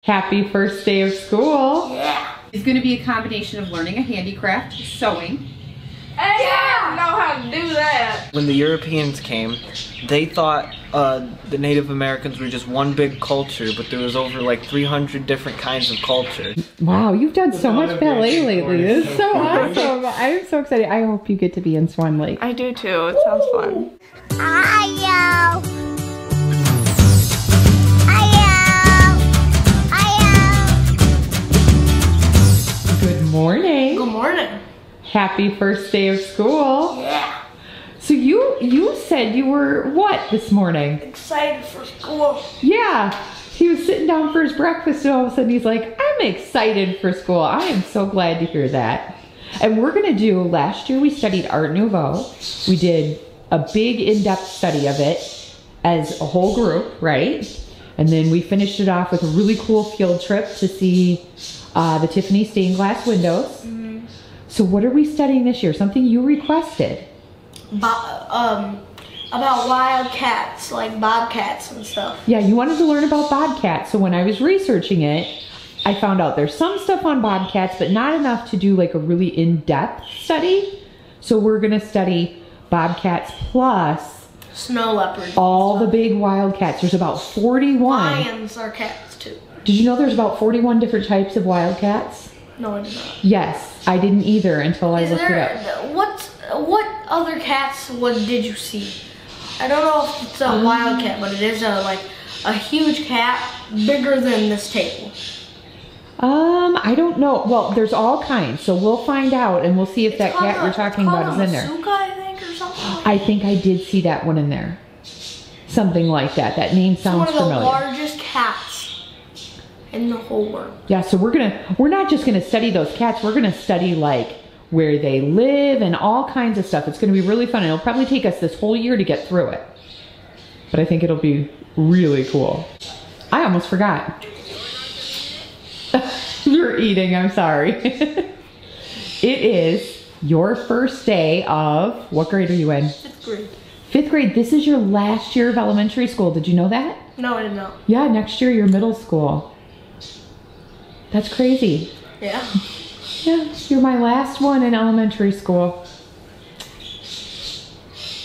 Happy first day of school. Yeah. It's going to be a combination of learning a handicraft, sewing. Hey, yeah, I know how to do that. When the Europeans came, they thought the Native Americans were just one big culture, but there was over like 300 different kinds of culture. Wow, you've done so much ballet lately. This is so awesome. I'm so excited. I hope you get to be in Swan Lake. I do too. It sounds fun. Good morning. Good morning. Happy first day of school. Yeah. So you said you were what this morning? Excited for school. Yeah. He was sitting down for his breakfast and all of a sudden he's like, I'm excited for school. I am so glad to hear that. And we're gonna do, last year we studied Art Nouveau. We did a big in-depth study of it as a whole group, right? And then we finished it off with a really cool field trip to see the Tiffany stained glass windows. Mm-hmm. So what are we studying this year? Something you requested. About wildcats, like bobcats and stuff. Yeah, you wanted to learn about bobcats. So when I was researching it, I found out there's some stuff on bobcats, but not enough to do like a really in-depth study. So we're gonna study bobcats plus snow leopards. All the big wildcats. There's about 41. Lions are cats too. Did you know there's about 41 different types of wildcats? No, I did not. Yes, I didn't either until I looked it up. What other cats did you see? I don't know if it's a wildcat, but it is a huge cat, bigger than this table. I don't know. Well, there's all kinds, so we'll find out and we'll see if that cat you're talking about is in there. Masuka, I think, or something. I think I did see that one in there. Something like that. That name sounds familiar. It's one of the largest cats in the whole world. Yeah, so we're not just gonna study those cats, we're gonna study like where they live and all kinds of stuff. It's gonna be really fun. It'll probably take us this whole year to get through it. But I think it'll be really cool. I almost forgot. You're eating, I'm sorry. It is your first day of, what grade are you in? 5th grade. 5th grade. This is your last year of elementary school. Did you know that? No, I didn't know. Yeah, next year you're middle school. That's crazy. Yeah. Yeah, you're my last one in elementary school.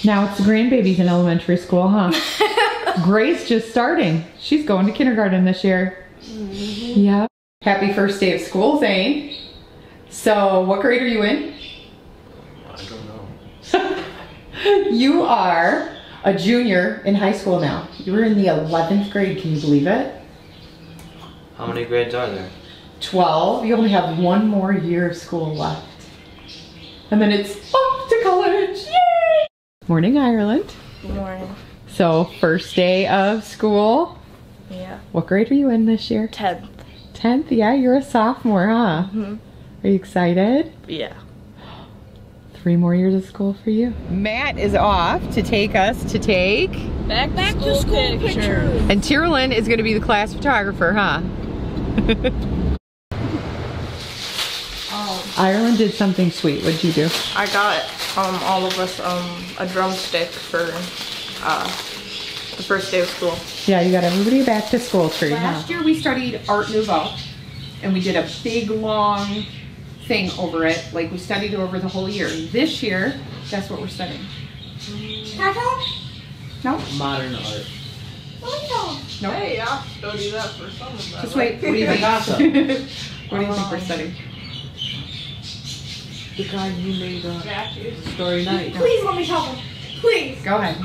Now it's the grandbabies in elementary school, huh? Grace just starting. She's going to kindergarten this year. Mm-hmm. Yeah. Happy first day of school, Zane. So, what grade are you in? I don't know. You are a junior in high school now. You're in the 11th grade, can you believe it? How many grades are there? 12. You only have one more year of school left. And then it's off to college. Yay! Morning, Ireland. Good morning. So, first day of school. Yeah. What grade are you in this year? 10th. 10th? Yeah, you're a sophomore, huh? Mm-hmm. Are you excited? Yeah. 3 more years of school for you. Matt is off to take us to take Back to school pictures. And Tearlyn is going to be the class photographer, huh? Ireland did something sweet. What'd you do? I got all of us a drumstick for the first day of school. Yeah, you got everybody back to school tree. Last year we studied Art Nouveau, and we did a big long thing over it. Like we studied it over the whole year. This year, guess what we're studying? No? Modern art. No. Hey, I'll study that for some of that. Just wait. What do you think? What do you think we're studying? The guy you made Story Night. Please let me talk. Please. Go ahead.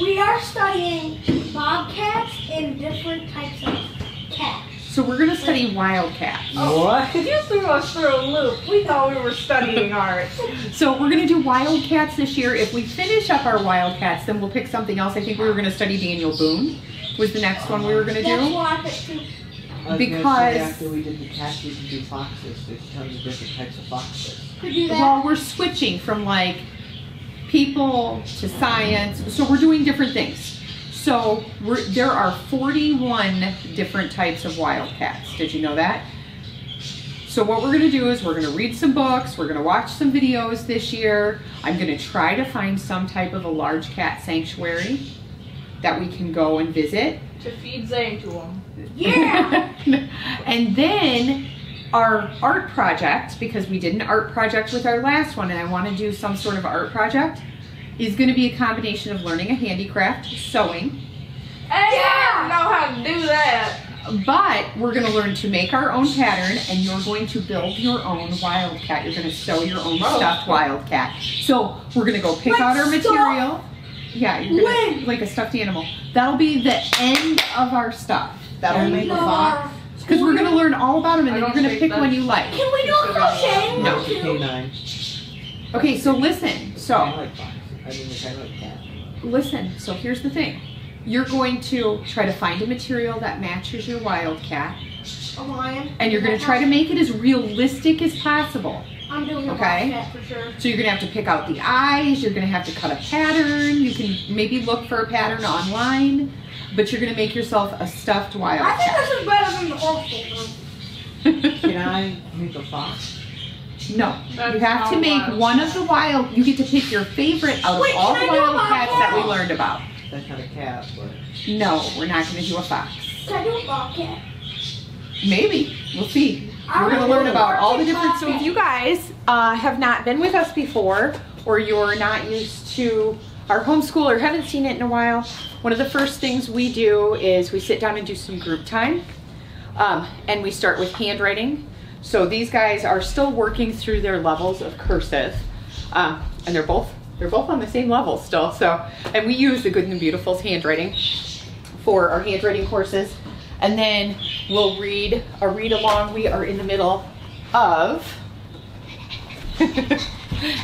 We are studying bobcats and different types of cats. So we're going to study wildcats. What? You threw us through a loop. We thought we were studying art. So we're going to do wildcats this year. If we finish up our wildcats, then we'll pick something else. I think we were going to study Daniel Boone was the next one we were going to That's do. what I picked too. Because after we did the cats, we can do foxes. There's tons of different types of foxes. Could do that. well, we're switching from like people to science. So we're doing different things. So there are 41 different types of wildcats. Did you know that? So what we're gonna do is we're gonna read some books, we're gonna watch some videos this year. I'm gonna try to find some type of a large cat sanctuary that we can go and visit. To feed Zane to him. Yeah. And then our art project, because we did an art project with our last one and I want to do some sort of art project, is going to be a combination of learning a handicraft, sewing. I know how to do that. But we're going to learn to make our own pattern, and you're going to build your own wildcat. You're going to sew your own stuffed wildcat. So we're going to go pick out our material. Yeah, you're gonna, like a stuffed animal. That'll be the end of our stuff. That'll make a box. Because we're going to learn all about them, and then you're going to pick one you like. Can we do a crochet? No. K9. Okay, so listen. So I like fox. I mean, I like cat. listen. So here's the thing. You're going to try to find a material that matches your wildcat, A lion. and you're going to try to make it as realistic as possible. I'm doing a Okay. cat for sure. So you're going to have to pick out the eyes, you're going to have to cut a pattern, you can maybe look for a pattern online, but you're going to make yourself a stuffed I think wildcat. this is better than the homeschool Can I make a fox? No, you have to make one of the wild, you get to pick your favorite out of Wait, all can the I do a wildcats that we bobcat? learned about. That kind of cat, but No, we're not going to do a fox. one. Can I do a bobcat? Maybe, we'll see. We're going to learn about all the different, so if you guys have not been with us before, or you're not used to our homeschool or haven't seen it in a while, one of the first things we do is we sit down and do some group time, and we start with handwriting. So these guys are still working through their levels of cursive, and they're both on the same level still. So, and we use the Good and the Beautiful's handwriting for our handwriting courses. And then we'll read a read along. We are in the middle of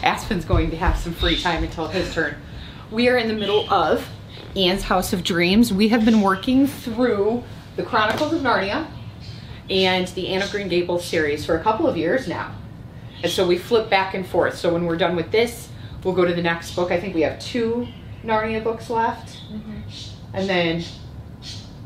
Aspen's going to have some free time until his turn. We are in the middle of Anne's House of Dreams. We have been working through the Chronicles of Narnia and the Anne of Green Gables series for a couple of years now. And so we flip back and forth. So when we're done with this, we'll go to the next book. I think we have 2 Narnia books left. And then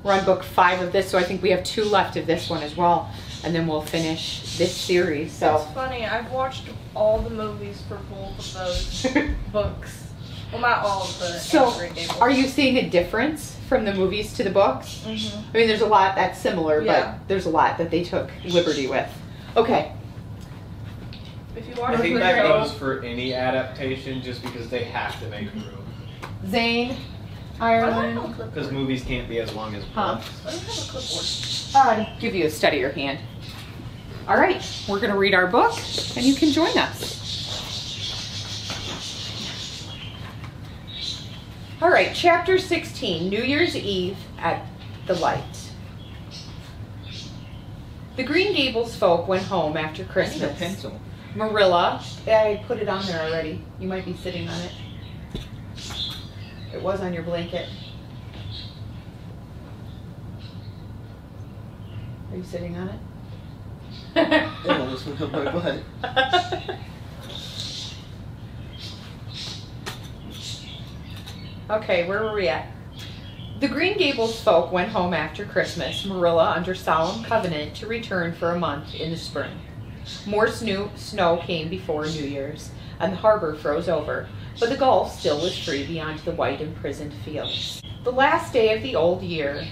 we're on book 5 of this, so I think we have 2 left of this one as well. And then we'll finish this series. So It's funny, I've watched all the movies for both of those books. Well, not all of the So, Anne of Green Gables. are you seeing a difference from the movies to the books? Mhm. I mean, there's a lot that's similar, Yeah. but there's a lot that they took liberty with. Okay. If you watch I think the that show, goes for any adaptation just because they have to make room. Zane, I don't have Ireland. a clipboard. Because movies can't be as long as Huh. books. I don't have a clipboard. Give you a steadier hand. All right, we're going to read our book, and you can join us. All right, chapter 16, New Year's Eve at the Light. The Green Gables folk went home after I need a Christmas. pencil. Marilla, I put it on there already. You might be sitting on it. It was on your blanket. Are you sitting on it? It almost went up my butt. Okay, where were we at? The Green Gables folk went home after Christmas, Marilla under solemn covenant to return for a month in the spring. More snow came before New Year's, and the harbor froze over, but the Gulf still was free beyond the white imprisoned fields. The last day of the old year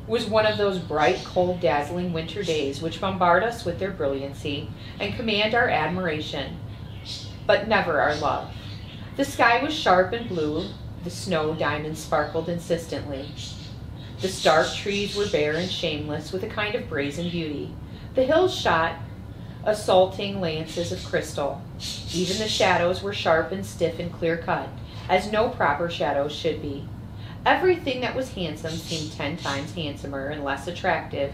was one of those bright, cold, dazzling winter days which bombard us with their brilliancy and command our admiration, but never our love. The sky was sharp and blue, the snow diamonds sparkled insistently. The stark trees were bare and shameless with a kind of brazen beauty. The hills shot assaulting lances of crystal. Even the shadows were sharp and stiff and clear-cut, as no proper shadows should be. Everything that was handsome seemed 10 times handsomer and less attractive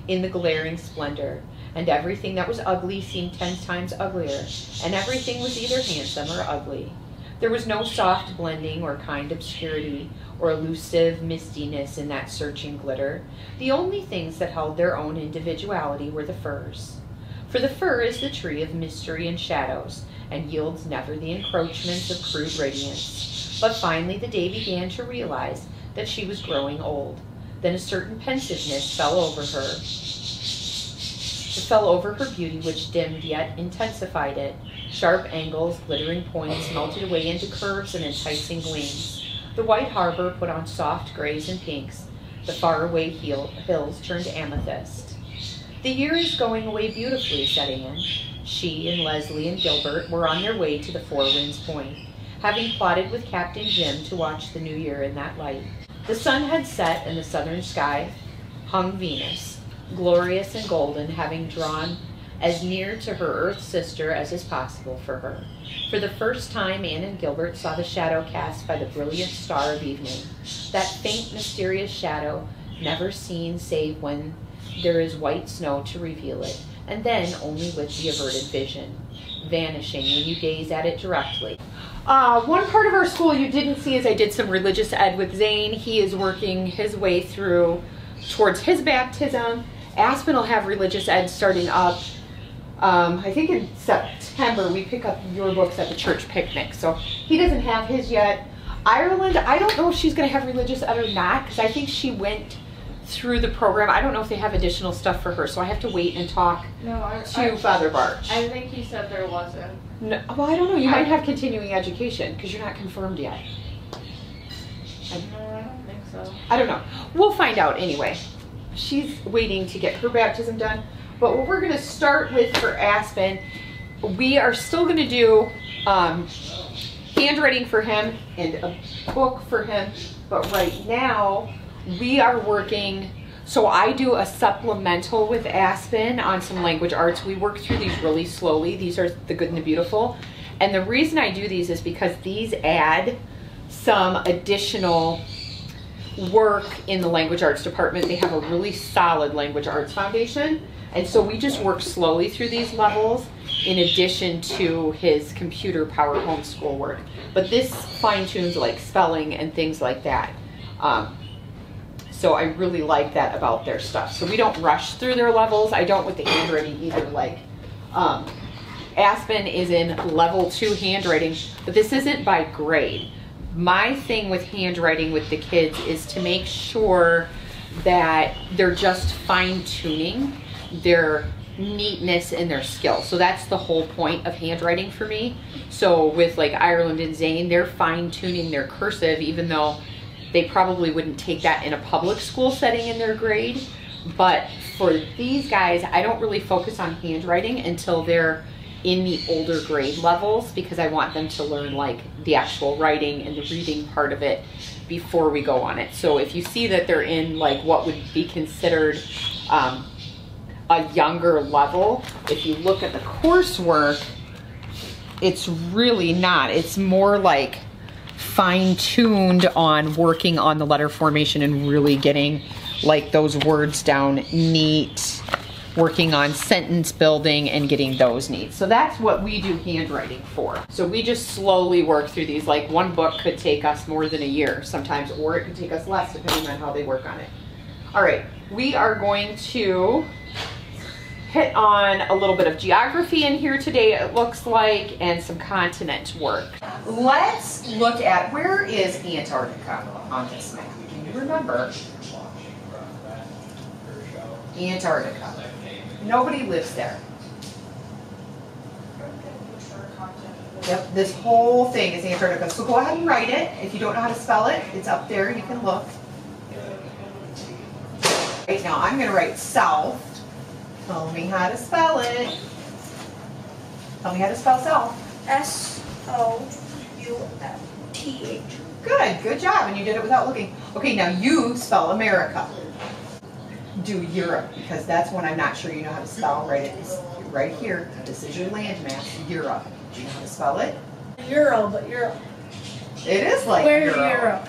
in the glaring splendor, and everything that was ugly seemed 10 times uglier, and everything was either handsome or ugly. There was no soft blending or kind obscurity or elusive mistiness in that searching glitter. The only things that held their own individuality were the firs. For the fir is the tree of mystery and shadows, and yields never the encroachments of crude radiance. But finally the day began to realize that she was growing old. Then a certain pensiveness fell over her. It fell over her beauty, which dimmed yet intensified it. Sharp angles, glittering points melted away into curves and enticing gleams. The white harbor put on soft grays and pinks. The faraway hills turned amethyst. The year is going away beautifully, said Anne. She and Leslie and Gilbert were on their way to the Four Winds Point, having plotted with Captain Jim to watch the new year in that light. The sun had set and the southern sky hung Venus, glorious and golden, having drawn as near to her earth sister as is possible for her. For the first time, Anne and Gilbert saw the shadow cast by the brilliant star of evening, that faint, mysterious shadow, never seen save when there is white snow to reveal it, and then only with the averted vision, vanishing when you gaze at it directly. One part of our school you didn't see is I did some religious ed with Zane. He is working his way through towards his baptism. Aspen will have religious ed starting up. I think in September we pick up your books at the church picnic, so he doesn't have his yet. Ireland, I don't know if she's going to have religious ed or not, because I think she went through the program. I don't know if they have additional stuff for her, so I have to wait and talk to Father Barch. I think he said there wasn't. No, well, I don't know. You might have continuing education because you're not confirmed yet. No, I don't think so. I don't know. We'll find out anyway. She's waiting to get her baptism done. But what we're going to start with for Aspen, we are still going to do handwriting for him and a book for him. But right now, we are working, so I do a supplemental with Aspen on some language arts. We work through these really slowly. These are the good and the beautiful. And the reason I do these is because these add some additional work in the language arts department. They have a really solid language arts foundation. And so we just work slowly through these levels in addition to his computer powered homeschool work. But this fine tunes like spelling and things like that. So I really like that about their stuff. So we don't rush through their levels. I don't with the handwriting either. Like Aspen is in level 2 handwriting, but this isn't by grade. My thing with handwriting with the kids is to make sure that they're just fine tuning their neatness and their skill. So that's the whole point of handwriting for me. So with like Ireland and Zane, they're fine tuning their cursive, even though they probably wouldn't take that in a public school setting in their grade. But for these guys, I don't really focus on handwriting until they're in the older grade levels, because I want them to learn like the actual writing and the reading part of it before we go on it. So if you see that they're in like what would be considered a younger level, if you look at the coursework, it's really not. It's more like fine-tuned on working on the letter formation and really getting like those words down neat, working on sentence building and getting those neat. So that's what we do handwriting for. So we just slowly work through these. Like one book could take us more than a year sometimes, or it could take us less depending on how they work on it. All right, we are going to hit on a little bit of geography in here today, it looks like, and some continent work. Let's look at, where is Antarctica on this map? Can you remember? Antarctica. Nobody lives there. Yep, this whole thing is Antarctica. So go ahead and write it. If you don't know how to spell it, it's up there, you can look. Right now I'm going to write south. Tell me how to spell it. Tell me how to spell south. S-O-U-F-T-H. Good job, and you did it without looking. Okay, now you spell America. Do Europe, because that's one I'm not sure you know how to spell. Write it right here. This is your landmass, Europe. Do you know how to spell it? Euro, but Europe. It is like Where's Euro. Europe?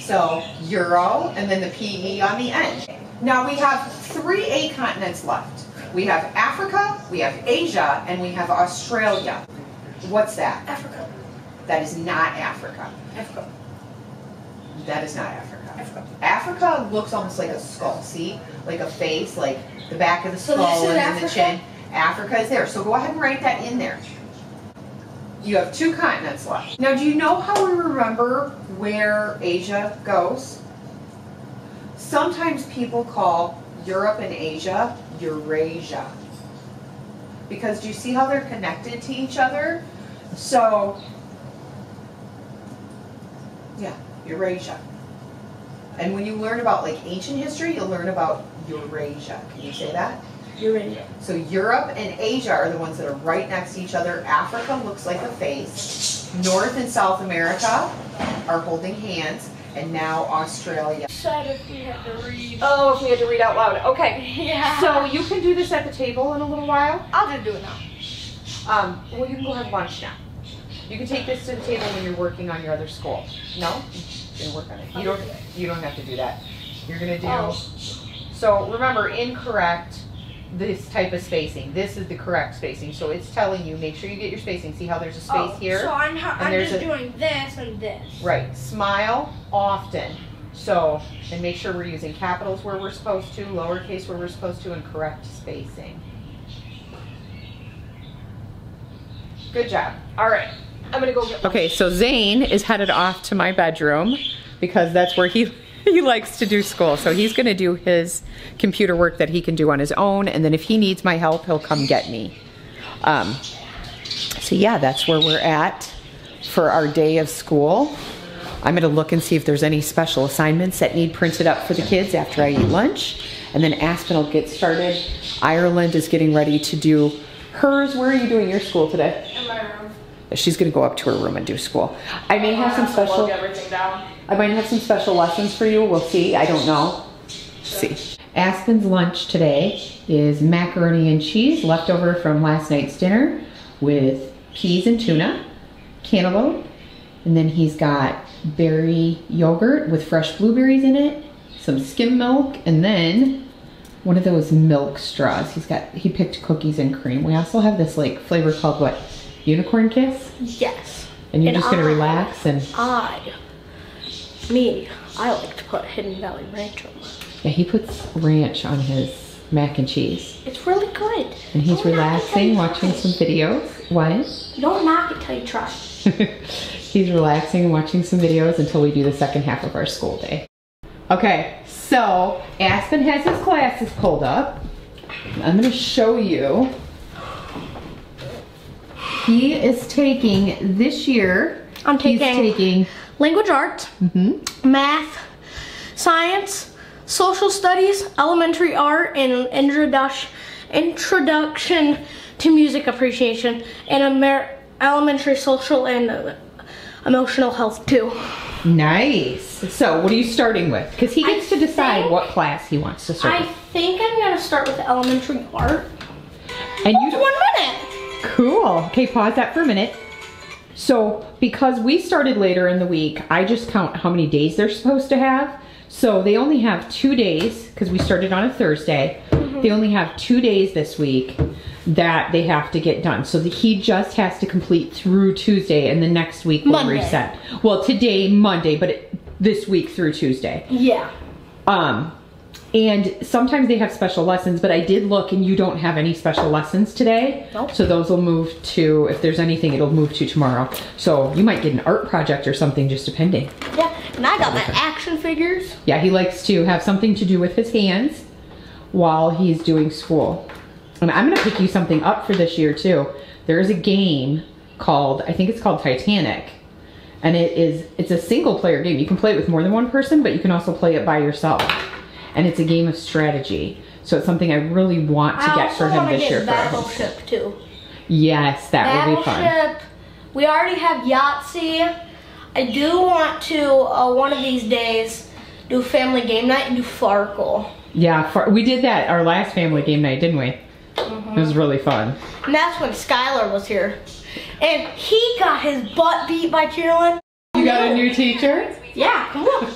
So Euro, and then the P-E on the end. Now we have 3 continents left. We have Africa, we have Asia, and we have Australia. What's that? Africa. That is not Africa. Africa. That is not Africa. Africa. Africa looks almost like a skull, see? Like a face, like the back of the So skull this is and then the Africa? chin. Africa is there. So go ahead and write that in there. You have 2 continents left. Now, do you know how we remember where Asia goes? Sometimes people call Europe and Asia Eurasia. Because do you see how they're connected to each other? So, yeah, Eurasia. And when you learn about like ancient history, you'll learn about Eurasia. Can you say that? Eurasia. So Europe and Asia are the ones that are right next to each other. Africa looks like a face. North and South America are holding hands. And now Australia. Said if we had to read. Oh, if we had to read out loud. Okay. Yeah. So you can do this at the table in a little while. I'll just do it now. Well, you can go have lunch now. You can take this to the table when you're working on your other school. No? You're gonna work on it. You don't have to do that. You're gonna do. So remember, incorrect. This type of spacing. This is the correct spacing. So it's telling you, make sure you get your spacing. See how there's a space here? So I'm there's just doing this and this. Right. Smile often. So, and make sure we're using capitals where we're supposed to, lowercase where we're supposed to, and correct spacing. Good job. All right. I'm gonna go get lunch. Okay, so Zane is headed off to my bedroom because that's where he likes to do school. So he's gonna do his computer work that he can do on his own, and then if he needs my help, he'll come get me. So yeah, that's where we're at for our day of school. I'm gonna look and see if there's any special assignments that need printed up for the kids after I eat lunch, and then Aspen will get started. Ireland is getting ready to do hers. Where are you doing your school today? In my room. She's gonna go up to her room and do school. I may have some special. Plug everything down. I might have some special lessons for you. We'll see. I don't know. See. Aspen's lunch today is macaroni and cheese left over from last night's dinner with peas and tuna, cantaloupe, and then he's got berry yogurt with fresh blueberries in it, some skim milk, and then one of those milk straws. He picked cookies and cream. We also have this like flavor called what? Unicorn Kiss? Yes. And you're just gonna relax and I like to put Hidden Valley Ranch on mine. yeah, he puts ranch on his mac and cheese. It's really good. And he's Don't knock it till relaxing, you watching try. some videos. What? You don't knock it till you try. He's relaxing and watching some videos until we do the second half of our school day. Okay, so Aspen has his classes pulled up. I'm gonna show you. He is taking, this year, he's taking language arts, math, science, social studies, elementary art, and introduction to music appreciation, and elementary social and emotional health too. Nice. So what are you starting with? Because he gets to decide what class he wants to start I with. think I'm gonna start with elementary art. And you 1 minute. Cool. Okay, pause that for a minute. So, because we started later in the week, I just count how many days they're supposed to have. So they only have 2 days, because we started on a Thursday. They only have 2 days this week that they have to get done. So he just has to complete through Tuesday, and the next week will reset. Well, today, Monday, but this week through Tuesday. Yeah. And sometimes they have special lessons, but I did look and you don't have any special lessons today. Nope. So those will move to, if there's anything, it'll move to tomorrow. So you might get an art project or something, just depending. Yeah, and I got my action figures. Yeah, he likes to have something to do with his hands while he's doing school. And I'm gonna pick you something up for this year too. There is a game called, I think it's called Titanic. And it's a single player game. You can play it with more than one person, but you can also play it by yourself. And it's a game of strategy. So it's something I really want to get for him this year. Battleship too. Yes, that would be fun. Battleship. We already have Yahtzee. I do want to, one of these days, do family game night and do Farkle. Yeah, we did that our last family game night, didn't we? It was really fun. And that's when Skylur was here. And he got his butt beat by Tearlyn. You got a new teacher? Yeah, come on.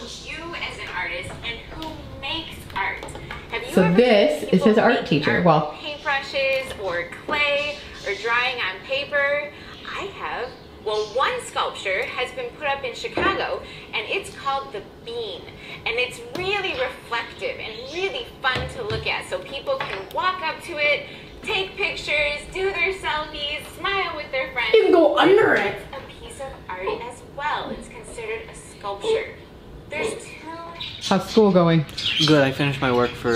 So this is his art teacher. Well, paintbrushes or clay or drawing on paper. I have, well, one sculpture has been put up in Chicago and it's called the Bean. And it's really reflective and really fun to look at. So people can walk up to it, take pictures, do their selfies, smile with their friends. You can go under it. It's a piece of art as well. It's considered a sculpture. There's two. how's school going? Good, I finished my work for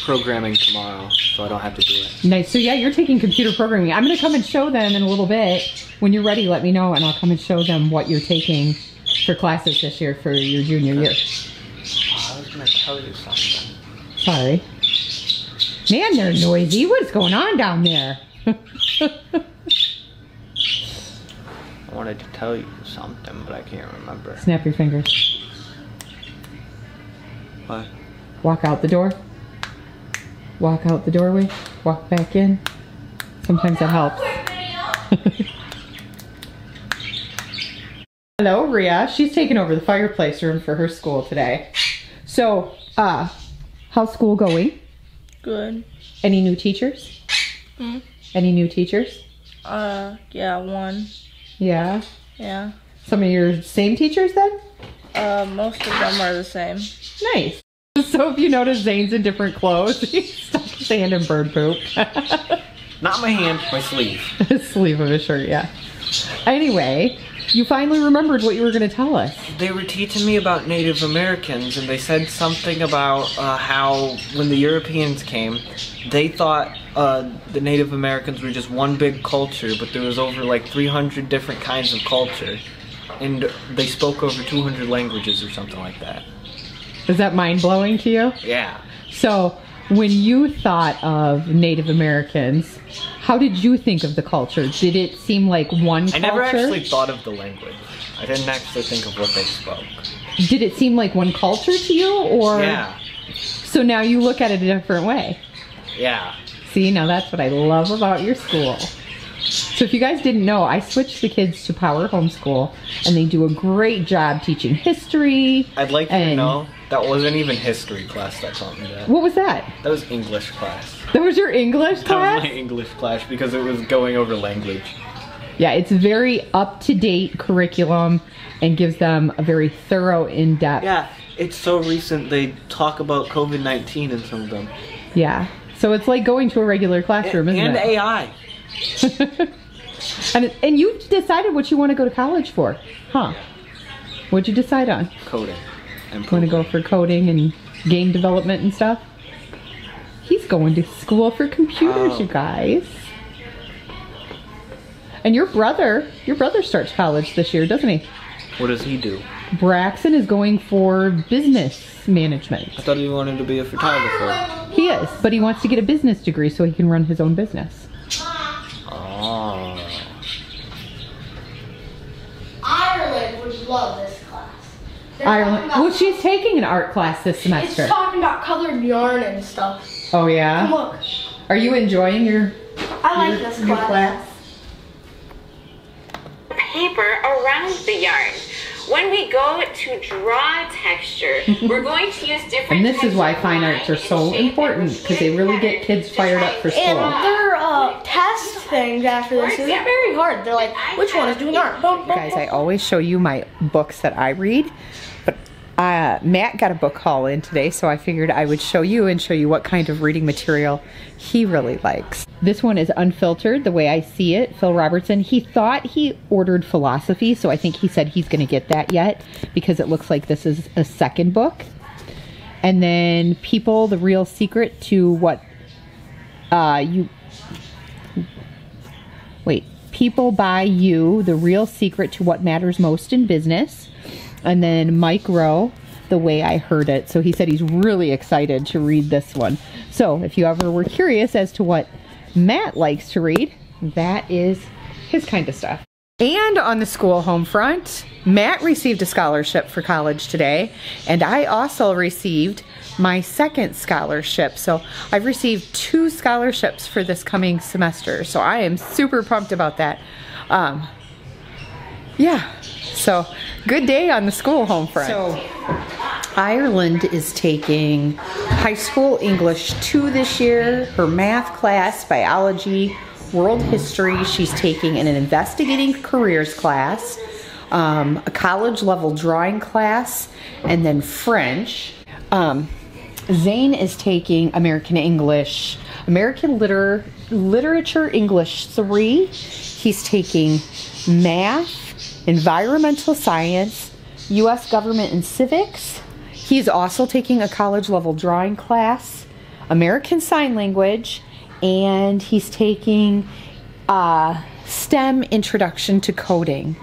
programming tomorrow, so I don't have to do it. Nice. So yeah, you're taking computer programming. I'm gonna come and show them in a little bit. When you're ready, let me know and I'll come and show them what you're taking for classes this year for your junior year. tell you something. Sorry. Man, they're noisy. What is going on down there? I wanted to tell you something, but I can't remember. Snap your fingers. What? Walk out the door. Walk out the doorway. Walk back in. Sometimes that helps. Hello, Rhea. She's taking over the fireplace room for her school today. So, how's school going? Good. Any new teachers? Hmm? Any new teachers? Yeah, one. Yeah. Yeah. Some of your same teachers then? Most of them are the same. Nice. So if you notice, Zane's in different clothes. He's stuck his hand in bird poop. Not my hand, my sleeve. Sleeve of his shirt, yeah. Anyway, you finally remembered what you were going to tell us. They were teaching me about Native Americans, and they said something about how when the Europeans came, they thought the Native Americans were just one big culture, but there was over like 300 different kinds of culture, and they spoke over 200 languages or something like that. Is that mind-blowing to you? Yeah. So, when you thought of Native Americans, how did you think of the culture? Did it seem like one culture? I never actually thought of the language. I didn't actually think of what they spoke. Did it seem like one culture to you, or? Yeah. So now you look at it a different way. Yeah. See, now that's what I love about your school. So if you guys didn't know, I switched the kids to Power Homeschool, and they do a great job teaching history. I'd like you to know that wasn't even history class that taught me that. What was that? That was English class. That was your English class? That was my English class because it was going over language. Yeah, it's a very up-to-date curriculum and gives them a very thorough, in-depth. Yeah, it's so recent they talk about COVID-19 in some of them. Yeah, so it's like going to a regular classroom, isn't and it? AI. and you decided what you want to go to college for, huh? What'd you decide on? Coding. You want to go for coding and game development and stuff? He's going to school for computers, you guys. And your brother starts college this year, doesn't he? What does he do? Braxen is going for business management. I thought he wanted to be a photographer. He is, but he wants to get a business degree so he can run his own business. Oh. Ireland would love this class. Ireland. Well, she's taking an art class this semester. It's talking about colored yarn and stuff. Oh yeah. Look, Are you enjoying your? I like this class. Paper around the yarn. When we go to draw texture, we're going to use different. And this is why types of fine line arts are and so shape important, and because they really get kids fired up for And school. their test things after this is very hard. They're like, which one is doing art? Guys, I always show you my books that I read, but Matt got a book haul in today, so I figured I would show you and show you what kind of reading material he really likes. This one is Unfiltered, the way I see it. Phil Robertson, he thought he ordered philosophy, so I think he said he's going to get that yet because it looks like this is a second book. And then People, the Real Secret to What People by You, the Real Secret to What Matters Most in Business. And then Mike Rowe, The Way I Heard It. So he said he's really excited to read this one. So if you ever were curious as to what Matt likes to read, that is his kind of stuff. And on the school home front, Matt received a scholarship for college today, and I also received my second scholarship. So I've received 2 scholarships for this coming semester. So I am super pumped about that. Yeah, so good day on the school home front. So Ireland is taking high school English 2 this year, her math class, biology, world history. She's taking an investigating careers class, a college level drawing class, and then French. Zane is taking American English, American Literature English 3. He's taking math, environmental science, U.S. government and civics. He's also taking a college level drawing class, American Sign Language, and he's taking STEM Introduction to Coding.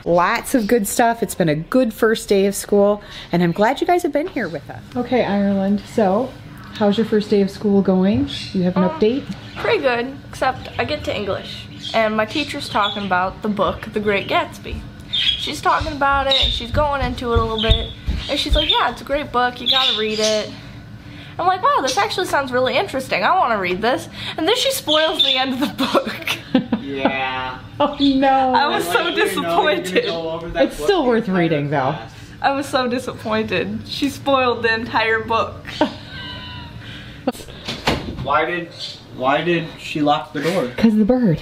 Lots of good stuff. It's been a good first day of school, and I'm glad you guys have been here with us. Okay, Ireland, so how's your first day of school going? You have an update? Pretty good, except I get to English, and my teacher's talking about the book, The Great Gatsby. She's talking about it, and she's going into it a little bit, and she's like, yeah, it's a great book, you gotta read it. I'm like, wow, this actually sounds really interesting. I want to read this. And then she spoils the end of the book. Yeah. Oh no. I was so disappointed. It's still worth reading though. I was so disappointed. She spoiled the entire book. Why did she lock the door? Because of the bird.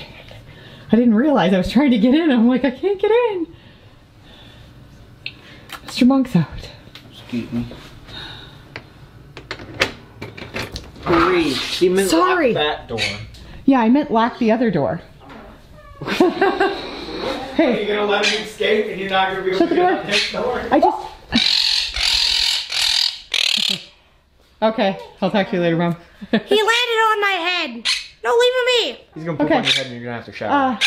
I didn't realize I was trying to get in. I'm like, I can't get in. Mr. Monk's out. Excuse me. Marie, she meant Sorry. lock that door. Yeah, I meant lock the other door. Are you gonna let him escape and you're not gonna be able Shut to the get door. out this door? I just... Okay, I'll talk to you later, Mom. He landed on my head. No, leave him be. He's gonna poop Okay. on your head and you're gonna have to shower.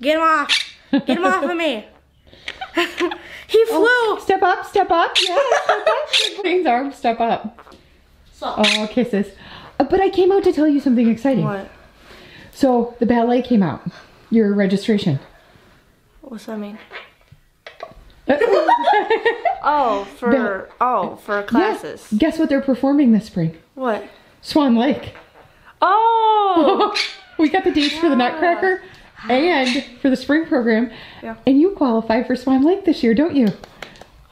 Get him off. Get him off of me. He flew. Step up, step up. Yeah, step up. Zane's arm, step up. So, Oh, kisses. But I came out to tell you something exciting. What? So, the ballet came out. Your registration. What's that mean? Oh, for classes. Yeah. Guess what they're performing this spring? What? Swan Lake. Oh! We got the dates for the Nutcracker and for the spring program. Yeah. And you qualify for Swan Lake this year, don't you?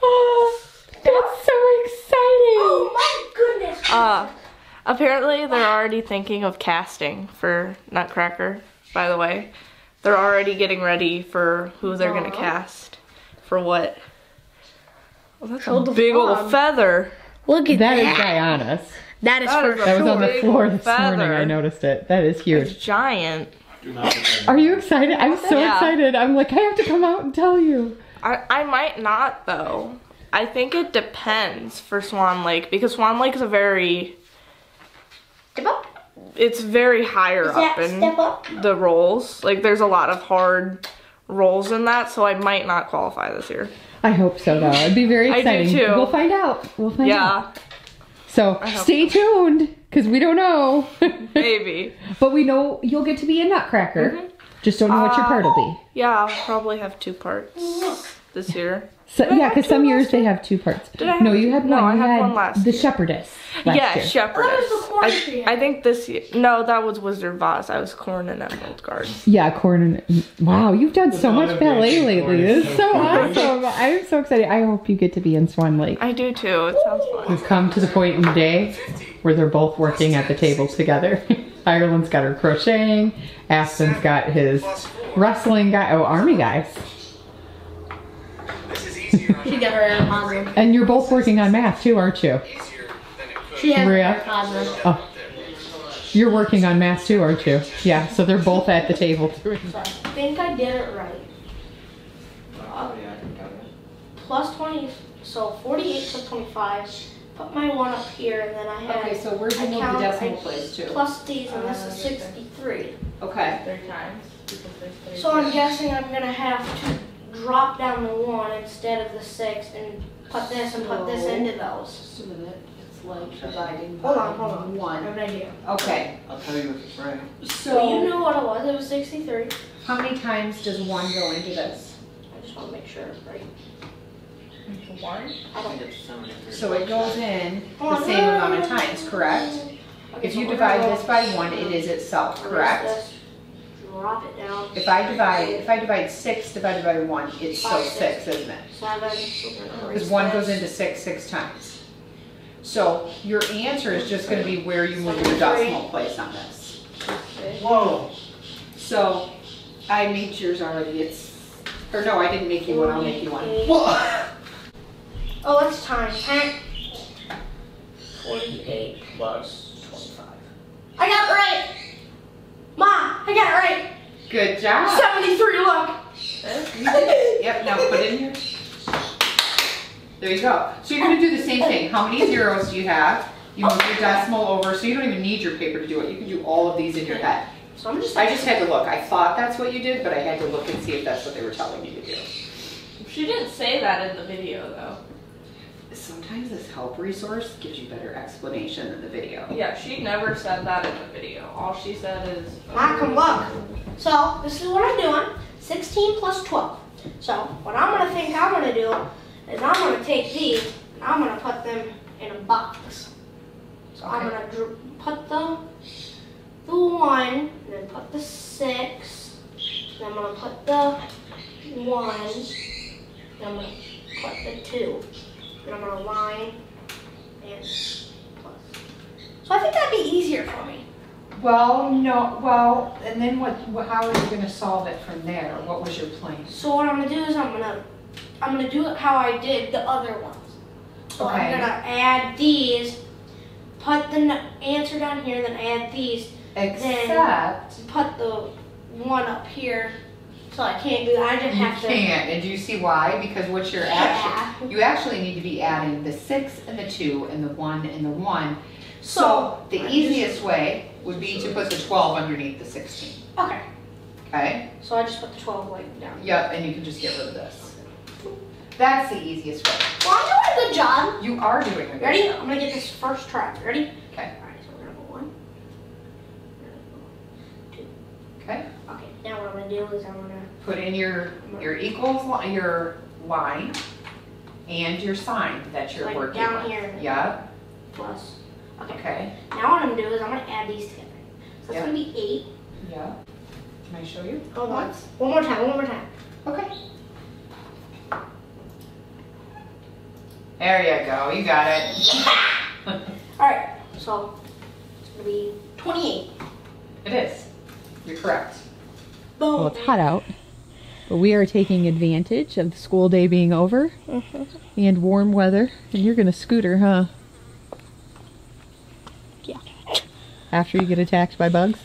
Oh, that's so exciting. oh my goodness. Apparently they're already thinking of casting for Nutcracker, by the way. They're already getting ready for who they're gonna cast. For what? Well, that's a big old feather. Look at That that. is Guyana's. That is That for is a That was on the big floor old this morning. feather. I noticed it. That is It's huge. giant. Are you excited? I'm so Yeah. excited. I'm like, I have to come out and tell you. I might not though. I think it depends for Swan Lake because Swan Lake is a very Step up. it's very higher Is up that in step up? the roles. Like there's a lot of hard roles in that, so I might not qualify this year. I hope so, though. It'd be very I do, exciting. too. We'll find out. We'll find out. Yeah, So hope stay tuned, because we don't know. maybe. But we know you'll get to be a Nutcracker. Just don't know what your part will be. Yeah, I'll probably have 2 parts this year. So, Did I yeah, have because two some last years they year? have 2 parts. Did I have No, you two? had No, one. I You had had one last the year. Shepherdess last Yeah, year. Shepherdess. That was the corn tree. I think this year. No, that was Wizard of Oz. I was Corn and Emerald Guard. Yeah, corn and... Wow, you've done so much ballet lately. This is so awesome. I'm so excited. I hope you get to be in Swan Lake. I do too. It sounds fun. We've come to the point in the day where they're both working at the table together. Ireland's got her crocheting. Aspen's got his wrestling guy. Oh, army guys. She got her positive. And you're both working on math too, aren't you? She has Maria? her positive. Oh. You're working on math too, aren't you? Yeah, so they're both at the table. I think I did it right. Plus 20, so 48 plus 25. Put my 1 up here, and then I had. Okay, so where'd you I move the count- decimal I place to? Plus these, and this is 63. Okay. 3 times. So I'm guessing I'm gonna have to drop down the 1 instead of the 6 and put this and put this into those. So that it's like dividing Hold on. I one. have an idea. Okay. I'll tell you if it's right. So you knew what it was. It was 63. How many times does 1 go into this? I just want to make sure it's right. 1? I don't. So it goes in Oh, the same amount of times, correct? Okay, If so you we're divide gonna this by 1, it is itself, erase correct? this, drop it down. If I divide 6 divided by 1, it's still 6, isn't it? 7. So we're gonna erase Because 1 goes this. into 6 times. So your answer is just going to be where you move your decimal place on this. Whoa! So I made yours already. Or no, I didn't make you one. I'll make you one. Oh, it's time. 48 plus 25. I got it right! Ma, I got it right! Good job. 73, look! Yep, now put it in here. There you go. So you're going to do the same thing. How many zeros do you have? You move your decimal over, so you don't even need your paper to do it. You can do all of these in your head. So I'm just. I just had to look. I thought that's what you did, but I had to look and see if that's what they were telling me to do. She didn't say that in the video though. Sometimes this help resource gives you better explanation than the video. Yeah, she never said that in the video. All she said is... Malcolm, look. So, this is what I'm doing. 16 plus 12. So, what I'm going to think I'm going to do is I'm going to take these and I'm going to put them in a box. So, I'm going to put the 1, and then put the 6, then I'm going to put the 1, then I'm going to put the 2. And I'm going to line and plus. So I think that'd be easier for me. Well, no, well, and then how are you going to solve it from there? What was your plan? So what I'm going to do is I'm going to do it how I did the other ones. So I'm going to add these, put the answer down here, then add these. Except then put the 1 up here. So I can't do that. I just have to. You can't. And do you see why? Because what you're actually, you actually need to be adding the 6 and the 2 and the 1 and the 1. So the easiest way would be to put the 12 underneath the 16. Okay. Okay? So I just put the 12 like down. Yep, and you can just get rid of this. That's the easiest way. Well, I'm doing a good job. You are doing a good Ready? job. I'm going to get this first try. Ready? Okay. Alright, so we're going to go 1. 2. Okay. Okay, now what I'm going to do is I'm going to Put in your equals, your line, and your sign that you're like working down with. here. Yep. Plus. Okay. Okay. Now what I'm going to do is I'm going to add these together. So that's going to be 8. Yep. Can I show you? Hold on. One more time. Okay. There you go. You got it. Alright, so it's going to be 28. It is. You're correct. Boom. Well, it's hot out, but we are taking advantage of the school day being over and warm weather. And you're going to scooter, huh? Yeah. After you get attacked by bugs?